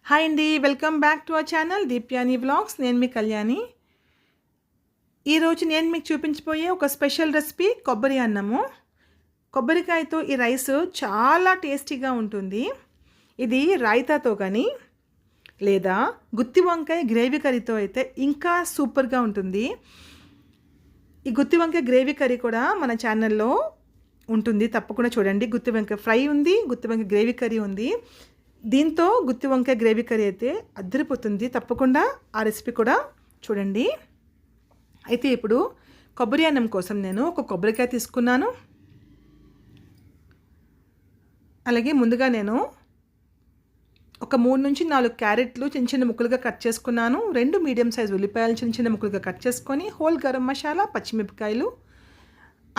Hi అండి. Welcome back to our channel Deepyani vlogs. నేను మీ కళ్యాణి. ఈరోజు నేను మీకు చూపించబోయే ఒక స్పెషల్ రెసిపీ కొబ్బరి అన్నము. కొబ్బరికాయతో ఈ రైస్ చాలా టేస్టీగా ఉంటుంది. ఇది రైతాతో కానీ లేదా గుత్తి వంకాయ గ్రేవీ కర్రీతో అయితే ఇంకా సూపర్గా ఉంటుంది. ఈ గుత్తి వంకాయ గ్రేవీ కర్రీ కూడా మన ఛానల్లో ఉంటుంది, తప్పకుండా చూడండి. గుత్తి వంకాయ ఫ్రై ఉంది, గుత్తి వంకాయ గ్రేవీ కర్రీ ఉంది. దీంతో గుత్తి వంకాయ గ్రేవీ కర్రీ అయితే అద్దరిపోతుంది. తప్పకుండా ఆ రెసిపీ కూడా చూడండి. అయితే ఇప్పుడు కొబ్బరి అన్నం కోసం నేను ఒక కొబ్బరికాయ తీసుకున్నాను. అలాగే ముందుగా నేను ఒక 3 నుంచి 4 క్యారెట్లు చిన్న చిన్న ముక్కలుగా కట్ చేసుకున్నాను. 2 మీడియం సైజ్ ఉల్లిపాయలు చిన్న చిన్న ముక్కలుగా కట్ చేసుకొని హోల్ గరం మసాలా, పచ్చిమిరపకాయలు,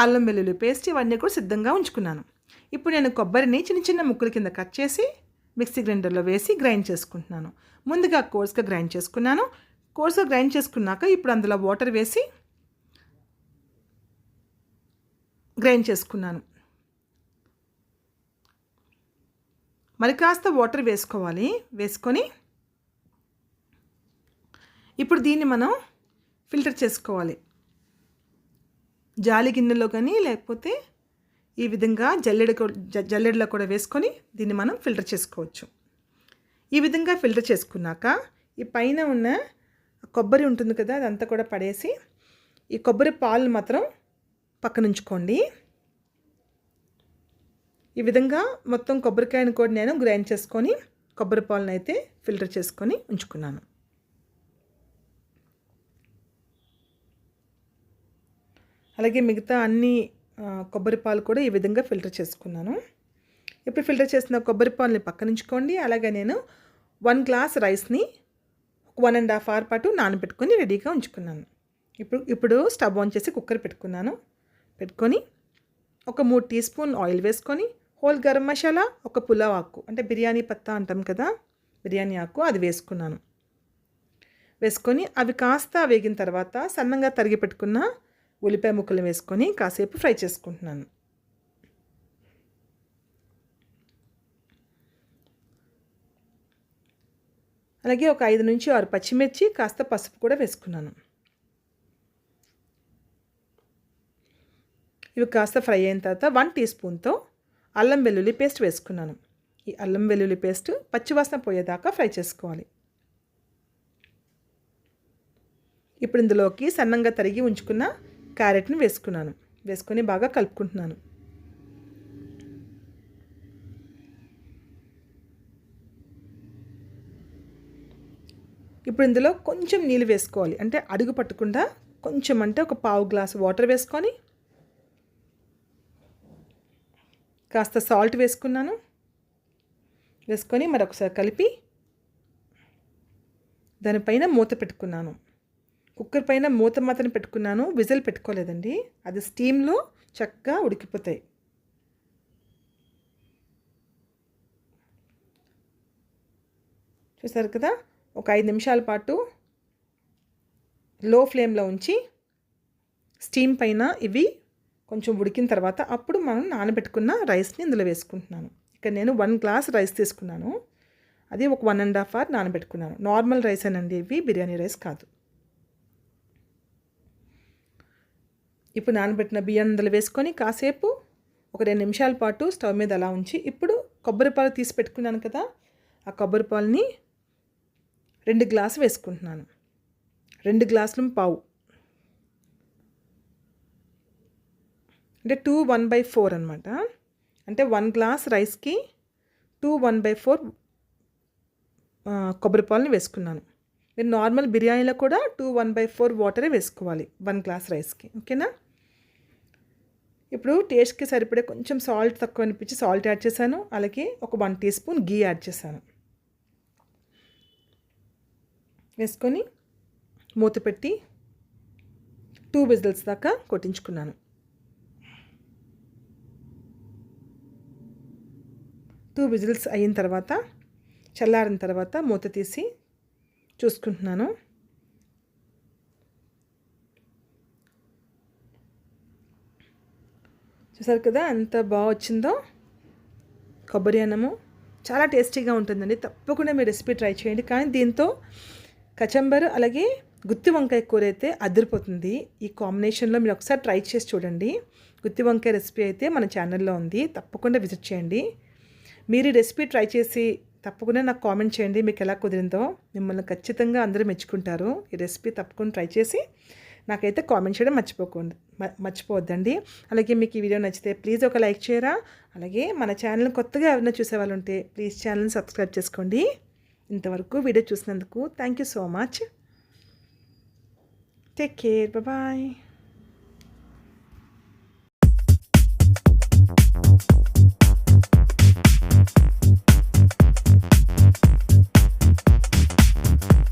అల్లం వెల్లుల్లి పేస్ట్ ఇవన్నీ కూడా సిద్ధంగా ఉంచుకున్నాను. ఇప్పుడు నేను కొబ్బరిని చిన్న చిన్న ముక్కల కింద కట్ చేసి మిక్సీ గ్రైండర్లో వేసి గ్రైండ్ చేసుకుంటున్నాను. ముందుగా కోర్స్గా గ్రైండ్ చేసుకున్నాను. కోర్స్గా గ్రైండ్ చేసుకున్నాక ఇప్పుడు అందులో వాటర్ వేసి గ్రైండ్ చేసుకున్నాను. మరి కాస్త వాటర్ వేసుకోవాలి. వేసుకొని ఇప్పుడు దీన్ని మనం ఫిల్టర్ చేసుకోవాలి. జాలి గిన్నెలో కానీ లేకపోతే ఈ విధంగా జల్లెడలో కూడా వేసుకొని దీన్ని మనం ఫిల్టర్ చేసుకోవచ్చు. ఈ విధంగా ఫిల్టర్ చేసుకున్నాక ఈ పైన ఉన్న కొబ్బరి ఉంటుంది కదా, అదంతా కూడా పడేసి ఈ కొబ్బరి పాలు మాత్రం పక్కనుంచుకోండి. ఈ విధంగా మొత్తం కొబ్బరికాయను కూడా నేను గ్రైండ్ చేసుకొని కొబ్బరి పాలను అయితే ఫిల్టర్ చేసుకొని ఉంచుకున్నాను. అలాగే మిగతా అన్ని కొబ్బరి పాలు కూడా ఈ విధంగా ఫిల్టర్ చేసుకున్నాను. ఇప్పుడు ఫిల్టర్ చేసిన కొబ్బరి పాలని పక్కనుంచుకోండి. అలాగే నేను 1 గ్లాస్ రైస్ని 1.5 అవర్ పాటు నానబెట్టుకొని రెడీగా ఉంచుకున్నాను. ఇప్పుడు స్టవ్ ఆన్ చేసి కుక్కర్ పెట్టుకొని ఒక 3 టీ స్పూన్ ఆయిల్ వేసుకొని హోల్ గరం మసాలా, ఒక పులావ్ ఆకు అంటే బిర్యానీ పత్తా అంటాం కదా, బిర్యానీ ఆకు అది వేసుకున్నాను. వేసుకొని అవి కాస్త వేగిన తర్వాత సన్నంగా తరిగి పెట్టుకున్న ఉల్లిపాయ ముక్కలు వేసుకొని కాసేపు ఫ్రై చేసుకుంటున్నాను. అలాగే ఒక 5 నుంచి 6 పచ్చిమిర్చి, కాస్త పసుపు కూడా వేసుకున్నాను. ఇవి కాస్త ఫ్రై అయిన తర్వాత 1 టీ స్పూన్తో అల్లం వెల్లుల్లి పేస్ట్ వేసుకున్నాను. ఈ అల్లం వెల్లుల్లి పేస్ట్ పచ్చివాసన పోయేదాకా ఫ్రై చేసుకోవాలి. ఇప్పుడు ఇందులోకి సన్నంగా తరిగి ఉంచుకున్న క్యారెట్ని వేసుకొని బాగా కలుపుకుంటున్నాను. ఇప్పుడు ఇందులో కొంచెం నీళ్ళు వేసుకోవాలి. అంటే అడుగు పట్టకుండా కొంచెం, అంటే ఒక 1/2 గ్లాసు వాటర్ వేసుకొని కాస్త సాల్ట్ వేసుకున్నాను. వేసుకొని మరొకసారి కలిపి దానిపైన మూత పెట్టుకున్నాను. కుక్కర్ పైన మూత మాత్రం పెట్టుకున్నాను, విజిల్ పెట్టుకోలేదండి. అది స్టీమ్లో చక్కగా ఉడికిపోతాయి. చూసారు కదా, ఒక 5 నిమిషాల పాటు లో ఫ్లేమ్లో ఉంచి స్టీమ్ పైన ఇవి కొంచెం ఉడికిన తర్వాత అప్పుడు మనం నానబెట్టుకున్న రైస్ని ఇందులో వేసుకుంటున్నాను. ఇక్కడ నేను 1 గ్లాస్ రైస్ తీసుకున్నాను. అది ఒక 1.5 అవర్ నానబెట్టుకున్నాను. నార్మల్ రైస్ అనండి, ఇవి బిర్యానీ రైస్ కాదు. ఇప్పుడు నానబెట్టిన బియ్యం అందులో వేసుకొని కాసేపు ఒక 2 నిమిషాల పాటు స్టవ్ మీద అలా ఉంచి ఇప్పుడు కొబ్బరి పాలు తీసి పెట్టుకున్నాను కదా, ఆ కొబ్బరి పాలని 2 గ్లాసు వేసుకుంటున్నాను. 2 గ్లాసులు పావు అంటే 2 1/4 అనమాట. అంటే 1 గ్లాస్ రైస్కి 2 1/4 కొబ్బరి పాలని వేసుకున్నాను. మీరు నార్మల్ బిర్యానీలో కూడా 2 1/4 వాటరే వేసుకోవాలి 1 గ్లాస్ రైస్కి, ఓకేనా. ఇప్పుడు టేస్ట్కి సరిపడే కొంచెం సాల్ట్ తక్కువ అనిపించి సాల్ట్ యాడ్ చేశాను. అలాగే ఒక 1 టీ స్పూన్ గీ యాడ్ చేశాను. వేసుకొని మూత పెట్టి 2 విజిల్స్ దాకా కొట్టించుకున్నాను. 2 విజిల్స్ అయిన తర్వాత చల్లారిన తర్వాత మూత తీసి చూసుకుంటున్నాను. చూసారు కదా ఎంత బాగా వచ్చిందో కొబ్బరి అన్నము. చాలా టేస్టీగా ఉంటుందండి. తప్పకుండా మీరు రెసిపీ ట్రై చేయండి. కానీ దీంతో కచంబర్ అలాగే గుత్తి వంకాయ కూర అయితే అదిరిపోతుంది. ఈ కాంబినేషన్లో మీరు ఒకసారి ట్రై చేసి చూడండి. గుత్తి వంకాయ రెసిపీ అయితే మన ఛానల్లో ఉంది, తప్పకుండా విజిట్ చేయండి. మీరు ఈ రెసిపీ ట్రై చేసి తప్పకుండా నాకు కామెంట్ చేయండి మీకు ఎలా కుదిరిందో. మిమ్మల్ని ఖచ్చితంగా అందరూ మెచ్చుకుంటారు. ఈ రెసిపీ తప్పకుండా ట్రై చేసి నాకైతే కామెంట్ చేయడం మర్చిపోవద్దండి. అలాగే మీకు ఈ వీడియో నచ్చితే ప్లీజ్ ఒక లైక్ చేయరా. అలాగే మన ఛానల్ కొత్తగా ఎవరైనా చూసేవాళ్ళు ఉంటే ప్లీజ్ ఛానల్ని సబ్స్క్రైబ్ చేసుకోండి. ఇంతవరకు వీడియో చూసినందుకు thank you so much. Take care. Bye.